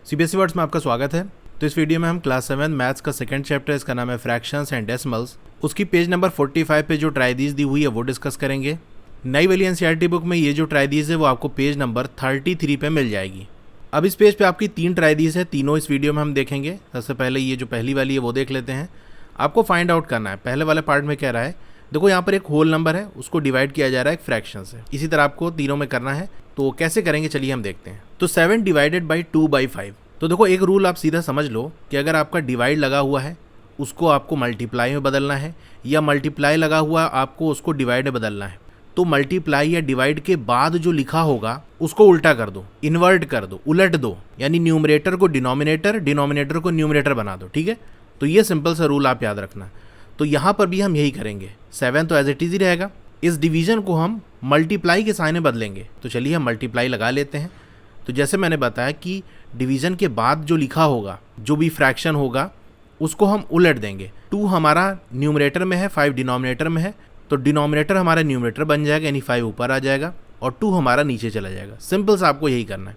CBSE words में आपका स्वागत है। तो इस वीडियो में हम क्लास 7 मैथ्स का सेकंड चैप्टर, इसका नाम है फ्रैक्शंस एंड डेसिमल्स, उसकी पेज नंबर 45 पे जो ट्राइदीज दी हुई है वो डिस्कस करेंगे। नई वाली एनसीईआरटी बुक में ये जो ट्राइदीज है वो आपको पेज नंबर 33 पे मिल जाएगी। अब इस पेज पे आपकी 3 ट्राइदीज है, तीनों इस वीडियो में हम देखेंगे। सबसे पहले ये जो पहली वाली है वो देख लेते हैं। आपको फाइंड आउट करना है। पहले वाले पार्ट में कह रहा है, देखो यहाँ पर एक होल नंबर है, उसको डिवाइड किया जा रहा है एक फ्रैक्शन से। इसी तरह आपको तीनों में करना है। तो कैसे करेंगे चलिए हम देखते हैं। तो 7 डिवाइडेड बाई 2/5। तो देखो एक रूल आप सीधा समझ लो कि अगर आपका डिवाइड लगा हुआ है उसको आपको मल्टीप्लाई में बदलना है, या मल्टीप्लाई लगा हुआ आपको उसको डिवाइड में बदलना है। तो मल्टीप्लाई या डिवाइड के बाद जो लिखा होगा उसको उल्टा कर दो, इन्वर्ट कर दो, उलट दो, यानी न्यूमरेटर को डिनोमिनेटर, डिनोमिनेटर को न्यूमरेटर बना दो। ठीक है, तो ये सिंपल सा रूल आप याद रखना। तो यहाँ पर भी हम यही करेंगे। 7 तो एज इट इज ही रहेगा, इस डिवीजन को हम मल्टीप्लाई के साइन में बदलेंगे। तो चलिए हम मल्टीप्लाई लगा लेते हैं। तो जैसे मैंने बताया कि डिवीजन के बाद जो लिखा होगा, जो भी फ्रैक्शन होगा उसको हम उलट देंगे। 2 हमारा न्यूमरेटर में है, 5 डिनोमिनेटर में है, तो डिनोमिनेटर हमारा न्यूमरेटर बन जाएगा, यानी 5 ऊपर आ जाएगा और 2 हमारा नीचे चला जाएगा। सिंपल सा आपको यही करना है।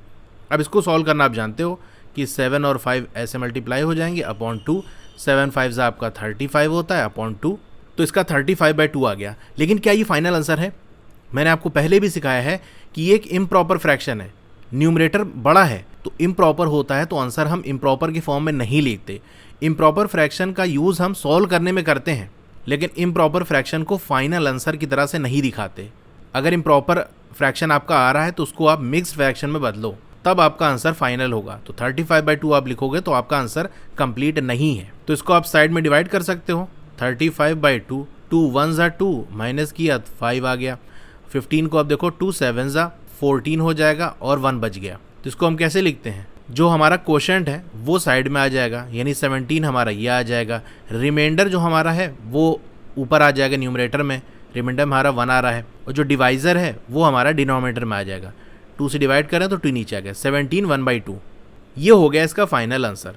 अब इसको सॉल्व करना आप जानते हो कि 7 और 5 ऐसे मल्टीप्लाई हो जाएंगे अपॉन 2। 7 5 आपका 35 होता है अपॉन 2, तो इसका 35/2 आ गया। लेकिन क्या ये फाइनल आंसर है? मैंने आपको पहले भी सिखाया है कि ये एक इम्प्रॉपर फ्रैक्शन है, न्यूमरेटर बड़ा है तो इम्प्रॉपर होता है, तो आंसर हम इम्प्रॉपर की फॉर्म में नहीं लिखते। इम्प्रॉपर फ्रैक्शन का यूज़ हम सॉल्व करने में करते हैं, लेकिन इम्प्रॉपर फ्रैक्शन को फाइनल आंसर की तरह से नहीं दिखाते। अगर इम्प्रॉपर फ्रैक्शन आपका आ रहा है तो उसको आप मिक्स्ड फ्रैक्शन में बदलो, तब आपका आंसर फाइनल होगा। तो 35/2 आप लिखोगे तो आपका आंसर कंप्लीट नहीं है। तो इसको आप साइड में डिवाइड कर सकते हो। 35/2, 2 1 2 माइनस किया 5 आ गया। 15 को आप देखो 2 7 14 हो जाएगा और 1 बच गया। तो इसको हम कैसे लिखते हैं? जो हमारा क्वोशंट है वो साइड में आ जाएगा, यानी 17 हमारा ये आ जाएगा। रिमाइंडर जो हमारा है वो ऊपर आ जाएगा न्यूमरेटर में, रिमाइंडर हमारा 1 आ रहा है, और जो डिवाइज़र है वो हमारा डिनोमिनेटर में आ जाएगा। 2 से डिवाइड करें तो 2 नीचे आ गया। 17 1/2 ये हो गया इसका फाइनल आंसर।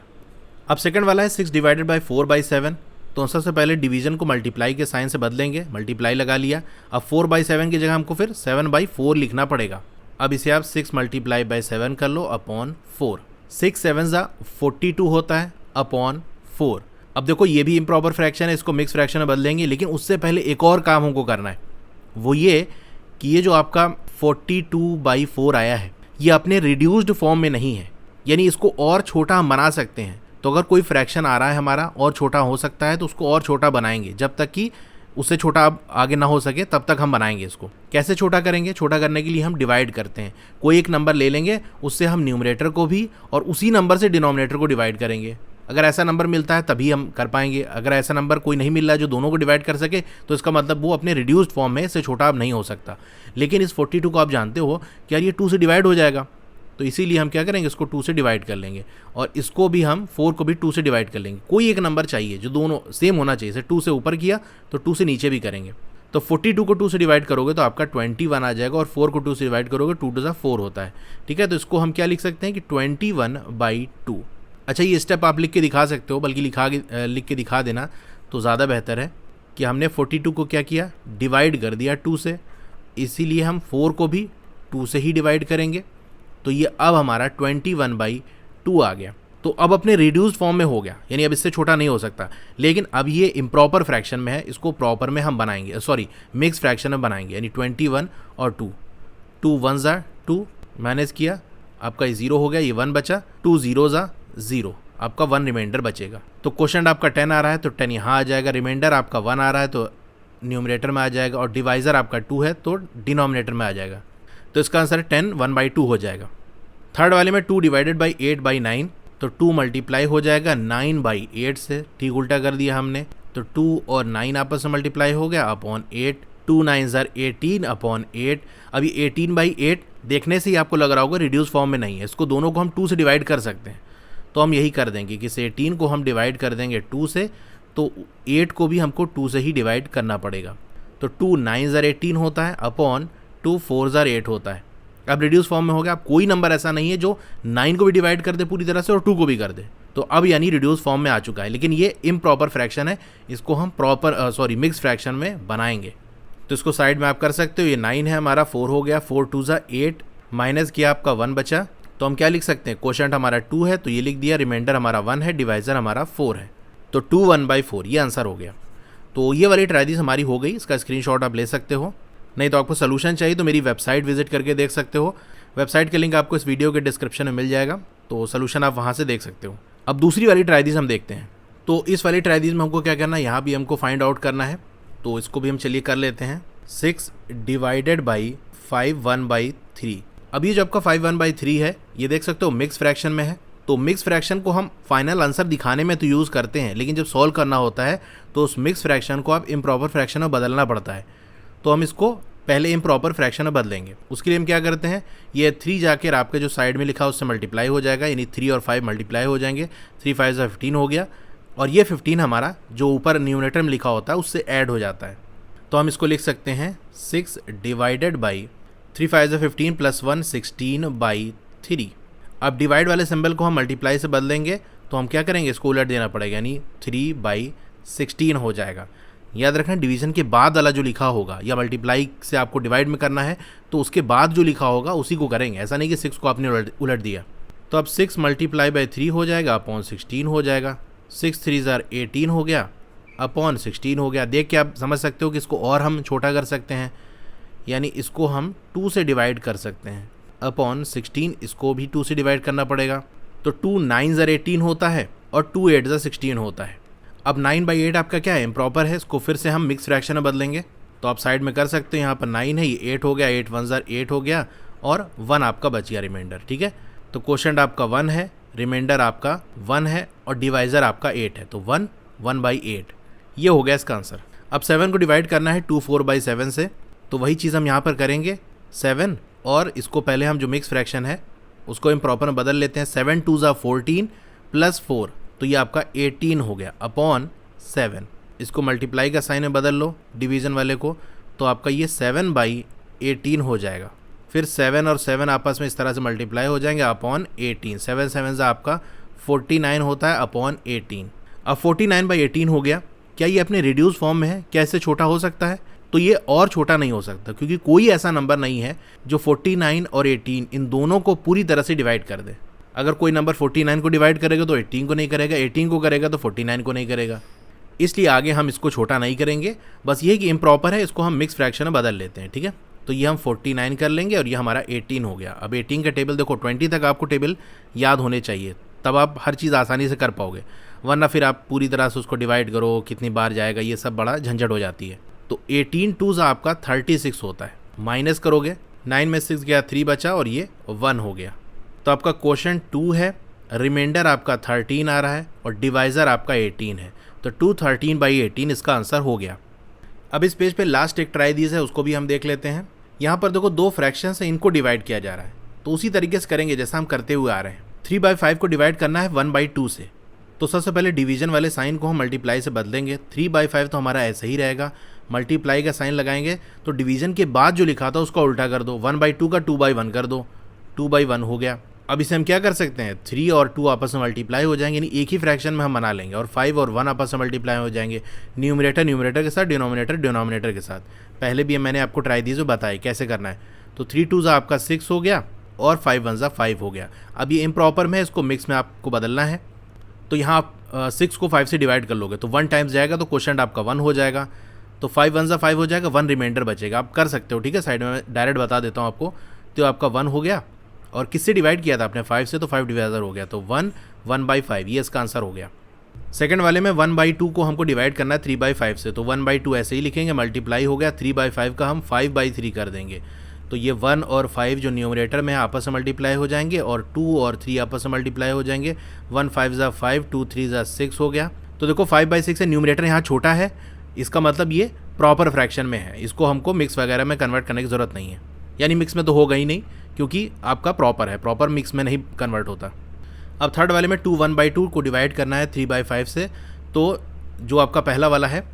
अब सेकंड वाला है 6 डिवाइडेड बाई 4/7। तो सबसे पहले डिवीजन को मल्टीप्लाई के साइन से बदलेंगे, मल्टीप्लाई लगा लिया। अब 4/7 की जगह हमको फिर 7/4 लिखना पड़ेगा। अब इसे आप 6 मल्टीप्लाई बाई 7 कर लो अपॉन 4। 6 7 42 होता है अपॉन 4। अब देखो ये भी इम्प्रॉपर फ्रैक्शन है, इसको मिक्स फ्रैक्शन में बदलेंगे, लेकिन उससे पहले एक और काम हमको करना है। वो ये कि ये जो आपका 42/4 आया है ये अपने रिड्यूस्ड फॉर्म में नहीं है, यानी इसको और छोटा हम बना सकते हैं। तो अगर कोई फ्रैक्शन आ रहा है हमारा और छोटा हो सकता है तो उसको और छोटा बनाएंगे, जब तक कि उससे छोटा अब आगे ना हो सके तब तक हम बनाएंगे इसको। कैसे छोटा करेंगे? छोटा करने के लिए हम डिवाइड करते हैं। कोई एक नंबर ले लेंगे, उससे हम न्यूमरेटर को भी और उसी नंबर से डिनोमिनेटर को डिवाइड करेंगे। अगर ऐसा नंबर मिलता है तभी हम कर पाएंगे। अगर ऐसा नंबर कोई नहीं मिल रहा है जो दोनों को डिवाइड कर सके तो इसका मतलब वो अपने रिड्यूस्ड फॉर्म में, इससे छोटा अब नहीं हो सकता। लेकिन इस 42 को आप जानते हो कि यार ये 2 से डिवाइड हो जाएगा, तो इसीलिए हम क्या करेंगे, इसको 2 से डिवाइड कर लेंगे, और इसको भी हम 4 को भी 2 से डिवाइड कर लेंगे। कोई एक नंबर चाहिए जो दोनों सेम होना चाहिए। जैसे 2 से ऊपर किया तो 2 से नीचे भी करेंगे। तो 42 को 2 से डिवाइड करोगे तो आपका 21 आ जाएगा, और 4 को 2 से डिवाइड करोगे 2 2 4 होता है। ठीक है, तो इसको हम क्या लिख सकते हैं कि 21/2। अच्छा, ये स्टेप आप लिख के दिखा सकते हो, बल्कि लिख के दिखा देना तो ज़्यादा बेहतर है कि हमने 42 को क्या किया, डिवाइड कर दिया 2 से, इसीलिए हम 4 को भी 2 से ही डिवाइड करेंगे। तो ये अब हमारा 21/2 आ गया। तो अब अपने रिड्यूस्ड फॉर्म में हो गया, यानी अब इससे छोटा नहीं हो सकता। लेकिन अब ये इम्प्रॉपर फ्रैक्शन में है, इसको प्रॉपर में हम बनाएंगे, सॉरी मिक्स फ्रैक्शन में बनाएंगे, यानी 21 और 2। 2 1 2 माइनस किया, आपका 0 हो गया, ये 1 बचा। 2 0 0, आपका 1 रिमाइंडर बचेगा। तो क्वोशंट आपका 10 आ रहा है तो 10 यहाँ आ जाएगा। रिमाइंडर आपका 1 आ रहा है तो न्यूमरेटर में आ जाएगा, और डिवाइज़र आपका 2 है तो डिनोमिनेटर में आ जाएगा। तो इसका आंसर 10 1/2 हो जाएगा। थर्ड वाले में 2 डिवाइडेड बाई 8/9, तो 2 मल्टीप्लाई हो जाएगा 9/8 से। ठीक उल्टा कर दिया हमने, तो 2 और 9 आपस में मल्टीप्लाई हो गया अपॉन 8। 2 9 18 अपॉन 8। अभी 18/8 देखने से ही आपको लग रहा होगा रिड्यूस फॉर्म में नहीं है, इसको दोनों को हम 2 से डिवाइड कर सकते हैं। तो हम यही कर देंगे कि इस 18 को हम डिवाइड कर देंगे 2 से, तो 8 को भी हमको 2 से ही डिवाइड करना पड़ेगा। तो 2 9 18 होता है अपॉन 2 4 8 होता है। अब रिड्यूस फॉर्म में हो गया। अब कोई नंबर ऐसा नहीं है जो 9 को भी डिवाइड कर दे पूरी तरह से और 2 को भी कर दे, तो अब यानी रिड्यूस फॉर्म में आ चुका है। लेकिन ये इम्प्रॉपर फ्रैक्शन है, इसको हम मिक्स फ्रैक्शन में बनाएंगे। तो इसको साइड में आप कर सकते हो। ये 9 है हमारा, 4 हो गया, 4 2 8 माइनस किया आपका 1 बचा, तो हम क्या लिख सकते हैं, क्वोशंट हमारा 2 है तो ये लिख दिया, रिमाइंडर हमारा 1 है, डिवाइजर हमारा 4 है, तो 2 1/4 ये आंसर हो गया। तो ये वाली ट्राई दीज हमारी हो गई, इसका स्क्रीनशॉट आप ले सकते हो। नहीं तो आपको सोल्यूशन चाहिए तो मेरी वेबसाइट विजिट करके देख सकते हो। वेबसाइट का लिंक आपको इस वीडियो के डिस्क्रिप्शन में मिल जाएगा, तो सोल्यूशन आप वहाँ से देख सकते हो। अब दूसरी वाली ट्राई दीज हम देखते हैं। तो इस वाली ट्राई दीज में हमको क्या करना है, यहाँ भी हमको फाइंड आउट करना है, तो इसको भी हम चलिए कर लेते हैं। 6 डिवाइडेड बाई 5 1/3। अब ये जो आपका 5 1/3 है, ये देख सकते हो मिक्स फ्रैक्शन में है। तो मिक्स फ्रैक्शन को हम फाइनल आंसर दिखाने में तो यूज़ करते हैं, लेकिन जब सॉल्व करना होता है तो उस मिक्स फ्रैक्शन को आप इम्प्रॉपर फ्रैक्शन में बदलना पड़ता है। तो हम इसको पहले इम्प्रॉपर फ्रैक्शन में बदलेंगे। उसके लिए हम क्या करते हैं, ये 3 जाकर आपके जो साइड में लिखा है उससे मल्टीप्लाई हो जाएगा, यानी 3 और 5 मल्टीप्लाई हो जाएंगे। 3 5 15 हो गया, और ये 15 हमारा जो ऊपर न्यूमरेटर में लिखा होता है उससे ऐड हो जाता है। तो हम इसको लिख सकते हैं 6 डिवाइडेड बाई 3 5 15 + 1 16/3। अब डिवाइड वाले सिंबल को हम मल्टीप्लाई से बदलेंगे, तो हम क्या करेंगे, इसको उलट देना पड़ेगा, यानी 3/16 हो जाएगा। याद रखना डिवीजन के बाद वाला जो लिखा होगा, या मल्टीप्लाई से आपको डिवाइड में करना है तो उसके बाद जो लिखा होगा उसी को करेंगे, ऐसा नहीं कि 6 को आपने उलट दिया। तो अब 6 × 3 हो जाएगा अपॉन 16 हो जाएगा। 6 3 18 हो गया अपॉन 16 हो गया। देख के आप समझ सकते हो कि इसको और हम छोटा कर सकते हैं, यानी इसको हम 2 से डिवाइड कर सकते हैं अपॉन 16, इसको भी 2 से डिवाइड करना पड़ेगा। तो 2 9 18 होता है और 2 8 16 होता है। अब 9/8 आपका क्या है, इम्प्रॉपर है, इसको फिर से हम मिक्स फ्रैक्शन में बदलेंगे। तो आप साइड में कर सकते हो, यहाँ पर 9 है, ये 8 हो गया, 8 1 8 हो गया, और 1 आपका बच गया रिमाइंडर। ठीक है, तो क्वोशंट आपका 1 है, रिमाइंडर आपका 1 है, और डिवाइजर आपका 8 है, तो 1 1/8 ये हो गया इसका आंसर। अब 7 को डिवाइड करना है 2 4/7 से, तो वही चीज़ हम यहाँ पर करेंगे। 7 और इसको पहले हम जो मिक्स फ्रैक्शन है उसको इम्प्रॉपर में बदल लेते हैं। 7 2 14 + 4, तो ये आपका 18 हो गया अपॉन 7। इसको मल्टीप्लाई का साइन में बदल लो डिवीज़न वाले को, तो आपका ये 7/18 हो जाएगा। फिर 7 और 7 आपस में इस तरह से मल्टीप्लाई हो जाएंगे अपॉन 18। 7 7 आपका 49 होता है अपॉन 18। अब 49/18 हो गया। क्या ये अपने रिड्यूस फॉर्म में है, क्या इससे छोटा हो सकता है? तो ये और छोटा नहीं हो सकता, क्योंकि कोई ऐसा नंबर नहीं है जो 49 और 18 इन दोनों को पूरी तरह से डिवाइड कर दे। अगर कोई नंबर 49 को डिवाइड करेगा तो 18 को नहीं करेगा, 18 को करेगा तो 49 को नहीं करेगा। इसलिए आगे हम इसको छोटा नहीं करेंगे, बस ये कि इम्प्रॉपर है, इसको हम मिक्स फ्रैक्शन में बदल लेते हैं। ठीक है, तो ये हम 49 कर लेंगे और ये हमारा 18 हो गया। अब 18 का टेबल देखो, 20 तक आपको टेबल याद होने चाहिए, तब आप हर चीज़ आसानी से कर पाओगे, वरना फिर आप पूरी तरह से उसको डिवाइड करो, कितनी बार जाएगा, ये सब बड़ा झंझट हो जाती है। तो 18 2 आपका 36 होता है। माइनस करोगे, 9 में 6 गया, 3 बचा, और ये 1 हो गया। तो आपका क्वोशंट 2 है, रिमाइंडर आपका 13 आ रहा है, और डिवाइज़र आपका 18 है। तो 2 13/18 इसका आंसर हो गया। अब इस पेज पे लास्ट एक ट्राई दीज है, उसको भी हम देख लेते हैं। यहाँ पर देखो 2 फ्रैक्शंस हैं, इनको डिवाइड किया जा रहा है, तो उसी तरीके से करेंगे जैसा हम करते हुए आ रहे हैं। 3/5 को डिवाइड करना है 1/2 से, तो सबसे पहले डिवीजन वाले साइन को हम मल्टीप्लाई से बदलेंगे। 3/5 तो हमारा ऐसे ही रहेगा, मल्टीप्लाई का साइन लगाएंगे तो डिवीजन के बाद जो लिखा था उसका उल्टा कर दो, 1/2 का 2/1 कर दो, 2/1 हो गया। अब इसे हम क्या कर सकते हैं, 3 और 2 आपस में मल्टीप्लाई हो जाएंगे, यानी एक ही फ्रैक्शन में हम बना लेंगे, और 5 और 1 आपस में मल्टीप्लाई हो जाएंगे, न्यूमरेटर के साथ, डिनोमिनेटर के साथ। पहले भी मैंने आपको ट्राई दीजिए बताई कैसे करना है। तो 3 2 आपका 6 हो गया, और 5 1 5 हो गया। अब ये इम्प्रॉपर में है, इसको मिक्स में आपको बदलना है। तो यहाँ आप 6 को 5 से डिवाइड कर लोगे तो 1 टाइम्स जाएगा, तो क्वोशंट आपका 1 हो जाएगा। तो 5 1 5 हो जाएगा, 1 रिमाइंडर बचेगा। आप कर सकते हो, ठीक है, साइड में मैं डायरेक्ट बता देता हूँ आपको। तो आपका 1 हो गया, और किससे डिवाइड किया था आपने, 5 से, तो 5 डिवाइजर हो गया, तो 1 1/5 ये इसका आंसर हो गया। सेकंड वाले में 1/2 को हमको डिवाइड करना है 3/5 से, तो 1/2 ऐसे ही लिखेंगे, मल्टीप्लाई हो गया। 3/5 का हम 5/3 कर देंगे, तो ये 1 और 5 जो न्यूमरेटर में है आपस में मल्टीप्लाई हो जाएंगे, और 2 और 3 आपस में मल्टीप्लाई हो जाएंगे। 1 5 5, 2 3 6 हो गया। तो देखो 5/6 है, न्यूमरेटर यहाँ छोटा है, इसका मतलब ये प्रॉपर फ्रैक्शन में है, इसको हमको मिक्स वगैरह में कन्वर्ट करने की ज़रूरत नहीं है, यानी मिक्स में तो होगा ही नहीं, क्योंकि आपका प्रॉपर है, प्रॉपर मिक्स में नहीं कन्वर्ट होता। अब थर्ड वाले में 2 1/2 को डिवाइड करना है 3/5 से, तो जो आपका पहला वाला है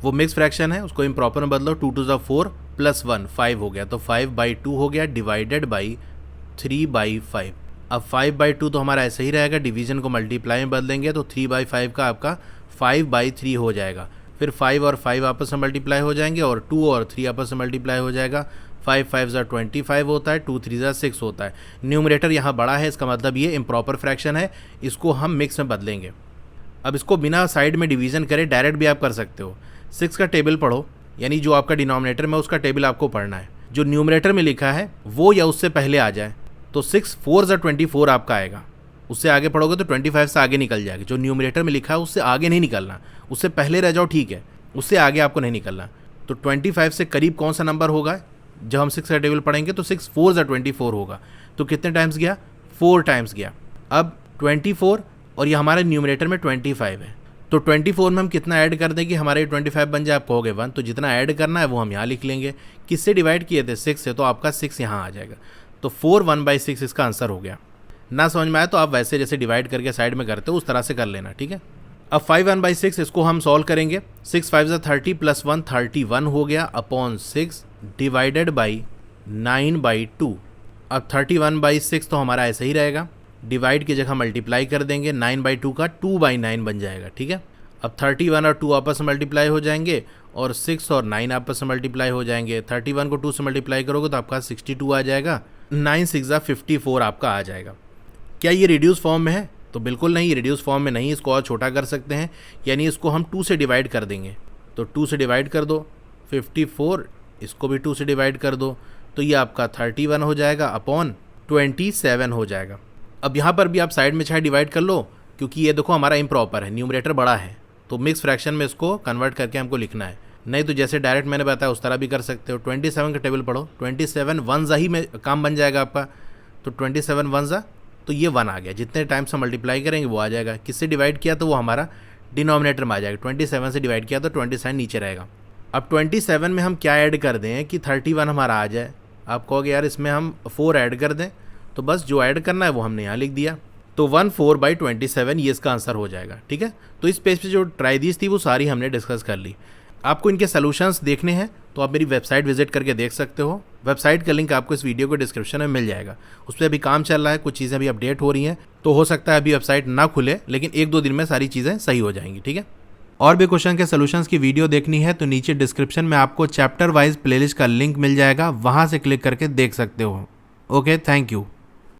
वो मिक्स फ्रैक्शन है, उसको इम्प्रॉपर में बदलो। 2 2 4 + 1 5 हो गया, तो 5/2 हो गया, डिवाइडेड बाई 3/5। अब 5/2 तो हमारा ऐसे ही रहेगा, डिवीजन को मल्टीप्लाई में बदलेंगे, तो 3/5 का आपका 5/3 हो जाएगा। फिर 5 और 5 आपस में मल्टीप्लाई हो जाएंगे, और 2 और 3 आपस में मल्टीप्लाई हो जाएगा, 5 5 25 होता है, 2 3 6 होता है। न्यूमरेटर यहाँ बड़ा है, इसका मतलब ये इम्प्रॉपर फ्रैक्शन है, इसको हम मिक्स में बदलेंगे। अब इसको बिना साइड में डिवीज़न करे डायरेक्ट भी आप कर सकते हो। 6 का टेबल पढ़ो, यानी जो आपका डिनोमिनेटर में उसका टेबल आपको पढ़ना है, जो न्यूमरेटर में लिखा है वो या उससे पहले आ जाए। तो 6 4 24 आपका आएगा, उससे आगे पढ़ोगे तो 25 से आगे निकल जाएगा। जो न्यूमरेटर में लिखा है उससे आगे नहीं निकलना, उससे पहले रह जाओ ठीक है, उससे आगे आपको नहीं निकलना। तो 25 से करीब कौन सा नंबर होगा, जब हम 6 का टेबल पढ़ेंगे तो 6 4 24 होगा। तो कितने टाइम्स गया, 4 टाइम्स गया। अब 24 और ये हमारे न्यूमरेटर में 25 है, तो 24 में हम कितना ऐड कर दें कि हमारे 25 बन जाए, आप कहोगे 1, तो जितना ऐड करना है वो हम यहाँ लिख लेंगे। किससे डिवाइड किए थे, 6 से, तो आपका 6 यहाँ आ जाएगा। तो 4 1/6 इसका आंसर हो गया। ना समझ में आया तो आप वैसे जैसे डिवाइड करके साइड में करते हो उस तरह से कर लेना, ठीक है। अब 5 1/6 इसको हम सॉल्व करेंगे। 6 5 30 + 1 31 हो गया अपॉन 6 डिवाइडेड बाई 9/2। अब 31/6 तो हमारा ऐसा ही रहेगा, डिवाइड की जगह मल्टीप्लाई कर देंगे, 9/2 का 2/9 बन जाएगा, ठीक है। अब 31 और 2 आपस में मल्टीप्लाई हो जाएंगे और 6 और 9 आपस में मल्टीप्लाई हो जाएंगे। 31 को 2 से मल्टीप्लाई करोगे तो आपका 62 आ जाएगा। 9 6 54 आपका आ जाएगा। क्या ये रिड्यूस फॉर्म में है, तो बिल्कुल नहीं, रिड्यूस फॉर्म में नहीं, इसको और छोटा कर सकते हैं, यानी इसको हम 2 से डिवाइड कर देंगे। तो 2 से डिवाइड कर दो 54, इसको भी 2 से डिवाइड कर दो, तो ये आपका 31 हो जाएगा अपॉन 27 हो जाएगा। अब यहाँ पर भी आप साइड में चाहे डिवाइड कर लो, क्योंकि ये देखो हमारा इम्प्रॉपर है, न्यूमरेटर बड़ा है, तो मिक्स फ्रैक्शन में इसको कन्वर्ट करके हमको लिखना है। नहीं तो जैसे डायरेक्ट मैंने बताया उस तरह भी कर सकते हो। 27 का टेबल पढ़ो, 27 1 ही में काम बन जाएगा आपका। तो 27 1 तो ये 1 आ गया, जितने टाइम से मल्टीप्लाई करेंगे वो आ जाएगा। किससे डिवाइड किया तो वो हमारा डिनोमिनेटर में आ जाएगा। 27 से डिवाइड किया तो 27 नीचे रहेगा। अब 27 में हम क्या ऐड कर दें कि 31 हमारा आ जाए। आप कहोगे यार इसमें हम 4 ऐड कर दें, तो बस जो ऐड करना है वो हमने यहाँ लिख दिया। तो 14/27 ये इसका आंसर हो जाएगा, ठीक है। तो इस पेज पे जो ट्राई दीज थी वो सारी हमने डिस्कस कर ली। आपको इनके सॉल्यूशंस देखने हैं तो आप मेरी वेबसाइट विजिट करके देख सकते हो। वेबसाइट का लिंक आपको इस वीडियो के डिस्क्रिप्शन में मिल जाएगा। उस पर अभी काम चल रहा है, कुछ चीज़ें अभी अपडेट हो रही हैं, तो हो सकता है अभी वेबसाइट ना खुले, लेकिन 1-2 दिन में सारी चीज़ें सही हो जाएंगी, ठीक है। और भी क्वेश्चन के सॉल्यूशंस की वीडियो देखनी है तो नीचे डिस्क्रिप्शन में आपको चैप्टर वाइज प्लेलिस्ट का लिंक मिल जाएगा, वहाँ से क्लिक करके देख सकते हो। Okay, thank you.